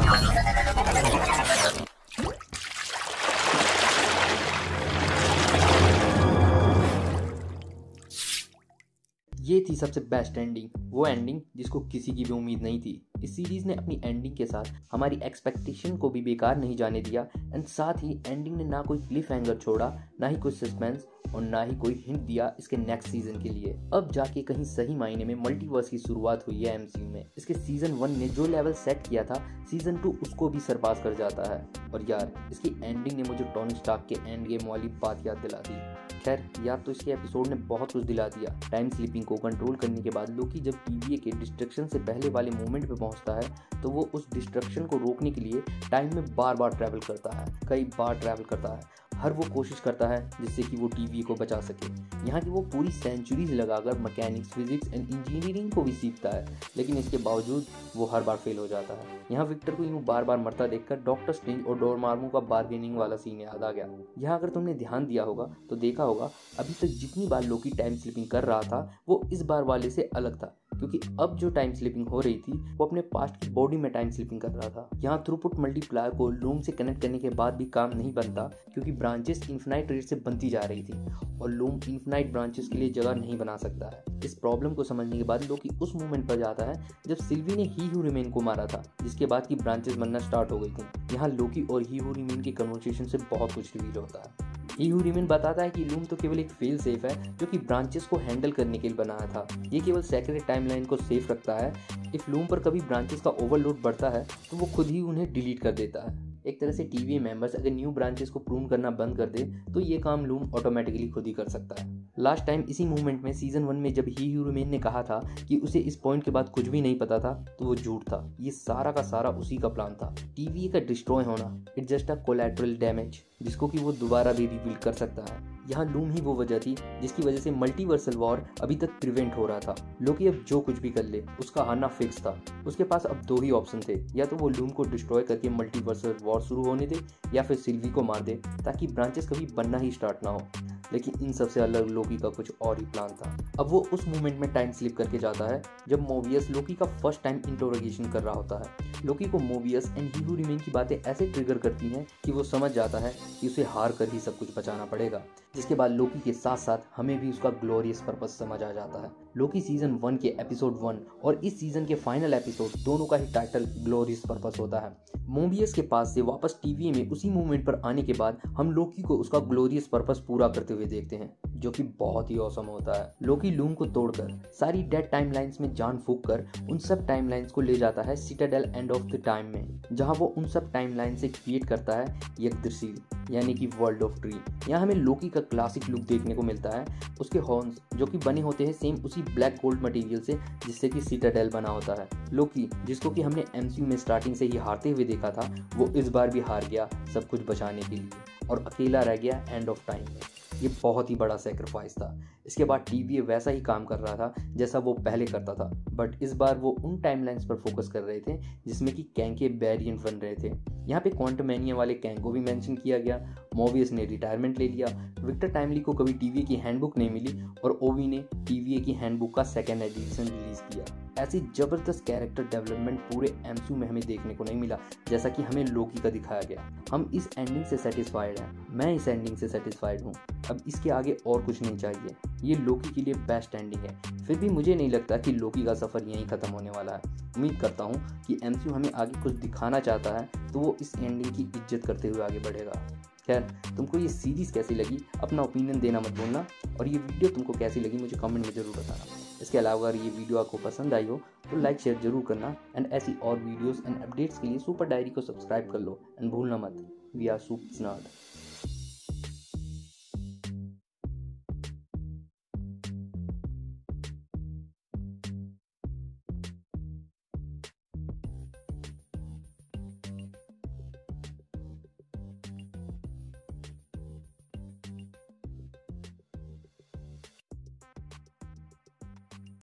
ये थी सबसे बेस्ट एंडिंग, वो एंडिंग जिसको किसी की भी उम्मीद नहीं थी। इस सीरीज ने अपनी एंडिंग के साथ हमारी एक्सपेक्टेशन को भी बेकार नहीं जाने दिया एंड साथ ही एंडिंग ने ना कोई क्लिफ हैंगर छोड़ा, ना ही कोई सस्पेंस और ना ही कोई हिंट दिया इसके नेक्स्ट सीजन के लिए। अब जाके कहीं सही मायने में मल्टीवर्स की शुरुआत हुई है एमसीयू में। इसके सीजन 1 ने जो लेवल सेट किया था, सीजन 2 उसको भी सरपास कर जाता है। और यार, इसकी एंडिंग ने मुझे टोनी स्टार्क के एंड गेम वाली बात याद दिला दी। खैर यार, तो इसके एपिसोड ने बहुत कुछ दिला दिया। टाइम स्लीपिंग को कंट्रोल करने के बाद लोकी जब टीवीए के डिस्ट्रक्शन से पहले वाले मोमेंट पे पहुंचता है तो वो उस डिस्ट्रक्शन को रोकने के लिए टाइम में बार बार ट्रैवल करता है, कई बार ट्रैवल करता है। हर वो कोशिश करता है जिससे कि वो टीवीए को बचा सके। यहाँ की वो पूरी सेंचुरीज लगाकर मैकेनिक्स, फिजिक्स एंड इंजीनियरिंग को भी सीखता है, लेकिन इसके बावजूद वो हर बार फेल हो जाता है। यहाँ विक्टर को यूँ बार बार मरता देखकर डॉक्टर स्ट्रेंज और डोरमार्मो का बार्गेनिंग वाला सीन याद आ गया। यहाँ अगर तुमने ध्यान दिया होगा तो देखा होगा अभी तक जितनी बार लोकी टाइम स्लिपिंग कर रहा था वो इस बार वाले से अलग था, क्योंकि अब जो टाइम स्लिपिंग हो रही थी वो अपने पास्ट की बॉडी में टाइम स्लिपिंग कर रहा था। यहाँ थ्रूपुट मल्टीप्लायर को लूम से कनेक्ट करने के बाद भी काम नहीं बनता, क्योंकि ब्रांचेस इन्फिनाइट रेट से बनती जा रही थी और लूम इन्फिनाइट ब्रांचेस के लिए जगह नहीं बना सकता है। इस प्रॉब्लम को समझने के बाद लोकी उस मोमेंट पर जाता है जब सिल्वी ने ही हू रिमेन को मारा था, जिसके बाद की ब्रांचेस बनना स्टार्ट हो गई थी। यहाँ लोकी और ही हू रिमेन के कन्वर्सेशन से बहुत कुछ रिवील होता है। ही हू रिमेन बताता है कि लूम तो केवल एक फेल सेफ है जो कि ब्रांचेस को हैंडल करने के लिए बनाया था। ये केवल सेक्रेट टाइमलाइन को सेफ रखता है। इफ लूम पर कभी ब्रांचेस का ओवरलोड बढ़ता है तो वो खुद ही उन्हें डिलीट कर देता है। एक तरह से टीवीए मेंबर्स अगर न्यू ब्रांचेस को प्रून करना बंद कर दे तो ये काम लूम ऑटोमेटिकली खुद ही कर सकता है। लास्ट टाइम इसी मूवमेंट में सीजन 1 में जब ही हू रिमेन ने कहा था कि उसे इस पॉइंट के बाद कुछ भी नहीं पता था, तो वो झूठ था। ये सारा का सारा उसी का प्लान था। टीवीए का डिस्ट्रॉय होना it just a collateral damage, जिसको कि वो दोबारा भी रिबिल्ड कर सकता है। यहाँ लूम ही वो वजह थी जिसकी वजह से मल्टीवर्सल वॉर अभी तक प्रिवेंट हो रहा था। लोकी अब जो कुछ भी कर ले उसका आना फिक्स था। उसके पास अब दो ही ऑप्शन थे, या तो वो लूम को डिस्ट्रॉय करके मल्टीवर्सल वॉर शुरू होने दे, या फिर सिल्वी को मार दे ताकि ब्रांचेस कभी बनना ही स्टार्ट ना हो। लेकिन इन सबसे अलग लोकी का कुछ और ही प्लान था। अब वो उस मोमेंट में टाइम स्लिप करके जाता है जब मोबियस लोकी का फर्स्ट टाइम इंटरोगेशन कर रहा होता है। लोकी को Mobius and he who remain की बातें ऐसे ट्रिगर करती हैं कि वो समझ जाता है कि उसे हार कर ही सब कुछ बचाना पड़ेगा। जिसके बाद लोकी के साथ साथ हमें भी उसका ग्लोरियस पर्पस समझ आ जाता है। लोकी सीजन 1 के एपिसोड 1 और इस सीजन के फाइनल एपिसोड दोनों का ही टाइटल ग्लोरियस पर्पस होता है। मोबियस के पास से वापस टीवीए में उसी मूवमेंट पर आने के बाद हम लोकी को उसका ग्लोरियस पर्पस पूरा करते हुए देखते हैं, जो कि बहुत ही औसम होता है। लोकी लूम को तोड़कर सारी डेड टाइमलाइंस में जान फूंक कर उन सब टाइमलाइंस को ले जाता है Citadel end of the time में, जहां वो उन सब टाइमलाइन से क्रिएट करता है यग्द्रसील, यानी कि वर्ल्ड ऑफ ड्रीम। यहाँ हमें लोकी का क्लासिक लुक देखने को मिलता है। उसके हॉर्न्स जो कि बने होते हैं सेम उसी ब्लैक गोल्ड मटेरियल से जिससे कि सिटाडेल बना होता है। लोकी जिसको कि हमने एमसीयू में स्टार्टिंग से ही हारते हुए देखा था, वो इस बार भी हार गया सब कुछ बचाने के लिए और अकेला रह गया एंड ऑफ टाइम में। ये बहुत ही बड़ा सेक्रीफाइस था। इसके बाद टीवीए वैसा ही काम कर रहा था जैसा वो पहले करता था, बट इस बार वो उन टाइमलाइंस पर फोकस कर रहे थे जिसमें कि कैंग के वेरिएंट बन रहे थे। यहाँ पे क्वांटमैनिया वाले कैंग को भी मेंशन किया गया। मोबियस ने रिटायरमेंट ले लिया। विक्टर टाइमली को कभी टीवीए की हैंडबुक नहीं मिली और ओवी ने टीवीए की हैंडबुक का सेकेंड एडिशन रिलीज किया। ऐसी जबरदस्त कैरेक्टर डेवलपमेंट पूरे एमसीयू में हमें देखने को नहीं मिला जैसा कि हमें लोकी का दिखाया गया। हम इस एंडिंग से सेटिस्फाइड हैं। मैं इस एंडिंग से सेटिस्फाइड हूँ। अब इसके आगे और कुछ नहीं चाहिए। ये लोकी के लिए बेस्ट एंडिंग है। फिर भी मुझे नहीं लगता कि लोकी का सफर यहीं खत्म होने वाला है। उम्मीद करता हूँ कि एमसीयू हमें आगे कुछ दिखाना चाहता है तो वो इस एंडिंग की इज्जत करते हुए आगे बढ़ेगा। खैर, तुमको ये सीरीज़ कैसी लगी अपना ओपिनियन देना मत भूलना, और ये वीडियो तुमको कैसी लगी मुझे कमेंट में ज़रूर बताना। इसके अलावा अगर ये वीडियो आपको पसंद आई हो तो लाइक शेयर जरूर करना एंड ऐसी और वीडियोस एंड अपडेट्स के लिए सुपर डायरी को सब्सक्राइब कर लो एंड भूलना मत, वी आर सुपर स्मार्ट।